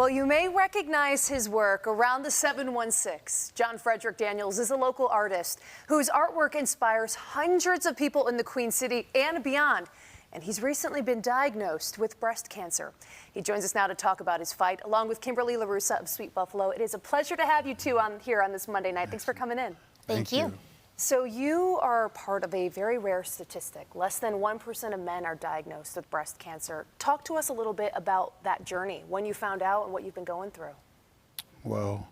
Well, you may recognize his work around the 716. John Frederick Daniels is a local artist whose artwork inspires hundreds of people in the Queen City and beyond. And he's recently been diagnosed with breast cancer. He joins us now to talk about his fight, along with Kimberly LaRussa of Sweet Buffalo. It is a pleasure to have you two here on this Monday night. Thanks for coming in. Thank you. So you are part of a very rare statistic. Less than 1% of men are diagnosed with breast cancer. Talk to us a little bit about that journey, when you found out and what you've been going through. Well,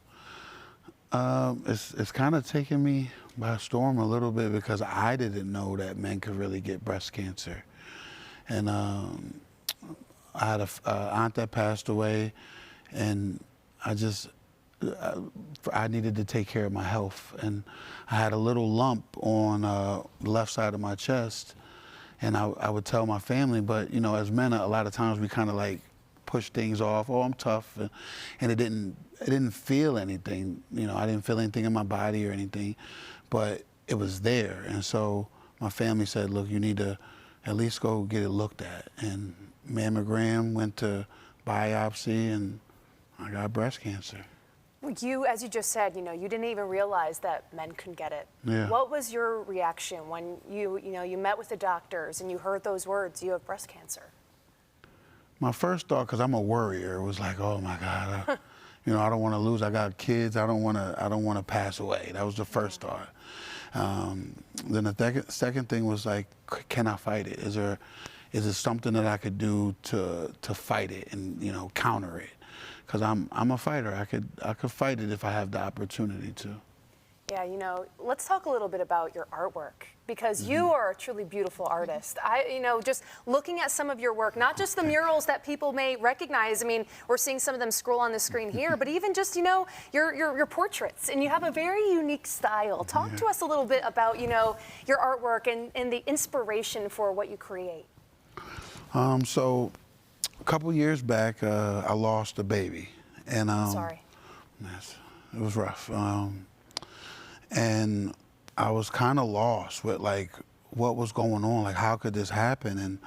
it's kind of taken me by storm a little bit because I didn't know that men could really get breast cancer. And I had an aunt that passed away, and I needed to take care of my health. And I had a little lump on the left side of my chest, and I would tell my family, but you know, as men, a lot of times we kind of like push things off. Oh, I'm tough, and it didn't feel anything. You know, I didn't feel anything in my body or anything, but it was there. And so my family said, look, you need to at least go get it looked at. And mammogram, went to biopsy, and I got breast cancer. You, as you just said, you know, you didn't even realize that men couldn't get it. Yeah. What was your reaction when you met with the doctors and you heard those words, you have breast cancer? My first thought, because I'm a worrier, was like, oh my God, you know, I don't want to lose. I got kids. I don't want to pass away. That was the first thought. Then the second thing was like, can I fight it? Is it something that I could do to fight it and, you know, counter it? Because I'm a fighter. I could fight it if I have the opportunity to. Yeah, you know, let's talk a little bit about your artwork, because you are a truly beautiful artist. You know, just looking at some of your work, not just the murals that people may recognize. I mean, we're seeing some of them scroll on the screen here, but even just, you know, your portraits, and you have a very unique style. Talk to us a little bit about, you know, your artwork and the inspiration for what you create. So a couple years back, I lost a baby, and Sorry. Yes, it was rough. And I was kind of lost with like what was going on, like how could this happen? And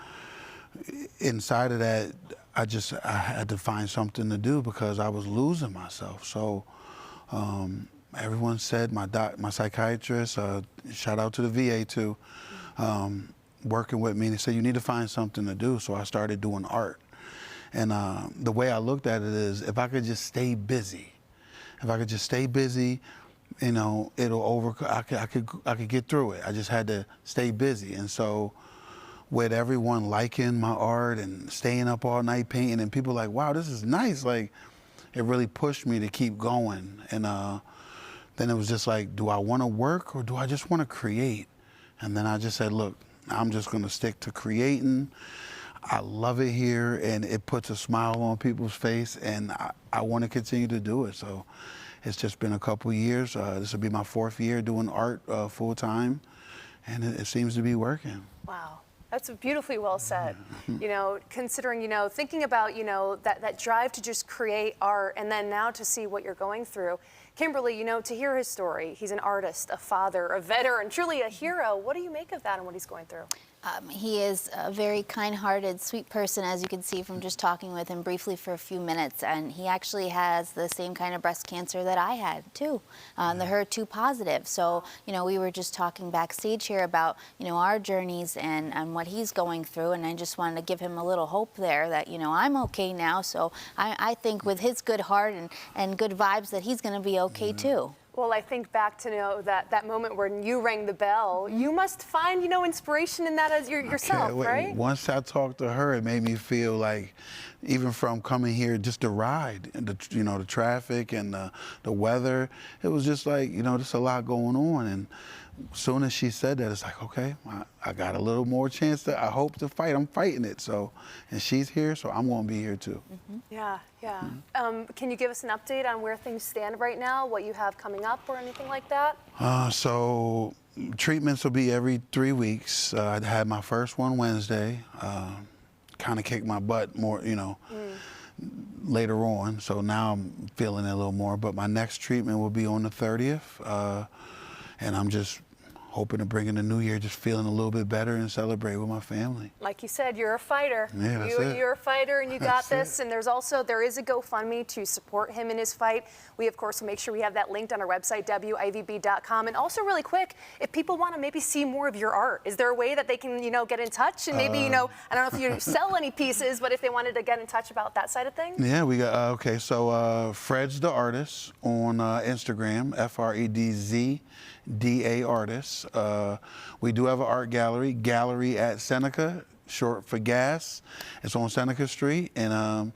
inside of that, I had to find something to do because I was losing myself. So everyone said, my psychiatrist, shout out to the VA too, working with me, and they said you need to find something to do. So I started doing art. And the way I looked at it is, if I could just stay busy, you know, I could get through it. I just had to stay busy. And so with everyone liking my art and staying up all night painting, and people like, wow, this is nice. Like, it really pushed me to keep going. And then it was just like, do I want to work or do I just want to create? And then I just said, look, I'm just going to stick to creating. I love it here, and it puts a smile on people's face, and I want to continue to do it. So it's just been a couple years. This will be my 4th year doing art full time, and it seems to be working. Wow. That's beautifully well said. You know, considering, you know, thinking about, you know, that drive to just create art, and then now to see what you're going through. Kimberly, you know, to hear his story, he's an artist, a father, a veteran, truly a hero. What do you make of that and what he's going through? He is a very kind-hearted, sweet person, as you can see from just talking with him briefly for a few minutes. And he actually has the same kind of breast cancer that I had, too, the HER2 positive. So, you know, we were just talking backstage here about, you know, our journeys and what he's going through. And I just wanted to give him a little hope there that, you know, I'm okay now. So I think with his good heart and good vibes that he's going to be okay, too. Well, I think back to, you know, that moment when you rang the bell. You must find, you know, inspiration in that as yourself, right? Once I talked to her, it made me feel like, even from coming here, just the ride, and you know, the traffic and the weather, it was just like, you know, there's a lot going on. And as soon as she said that, it's like, okay, I got a little more chance I hope to fight. I'm fighting it. So, and she's here, so I'm going to be here too. Yeah, yeah. Can you give us an update on where things stand right now, what you have coming up or anything like that? So treatments will be every 3 weeks. I had my first one Wednesday. Kind of kicked my butt more, you know, later on. So now I'm feeling it a little more. But my next treatment will be on the 30th. And I'm just hoping to bring in the new year just feeling a little bit better and celebrate with my family. Like you said, you're a fighter. Yeah, that's it. You're a fighter, and you got That's this. And there is a GoFundMe to support him in his fight. We, of course, will make sure we have that linked on our website, WIVB.com. And also, really quick, if people want to maybe see more of your art, is there a way that they can, get in touch? And maybe, I don't know if you sell any pieces, but if they wanted to get in touch about that side of things? Yeah, we got, okay, so Fred's the Artist on Instagram, FREDZDA Artist. We do have an art gallery, Gallery at Seneca, short for gas. It's on Seneca Street, and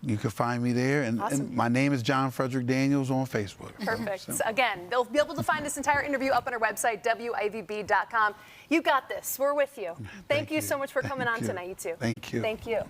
you can find me there. And, Awesome. and my name is John Frederick Daniels on Facebook. Perfect. So, So again, they'll be able to find this entire interview up on our website, WIVB.com. You got this. We're with you. Thank you so much for coming on you. tonight, you two. Thank you. Thank you.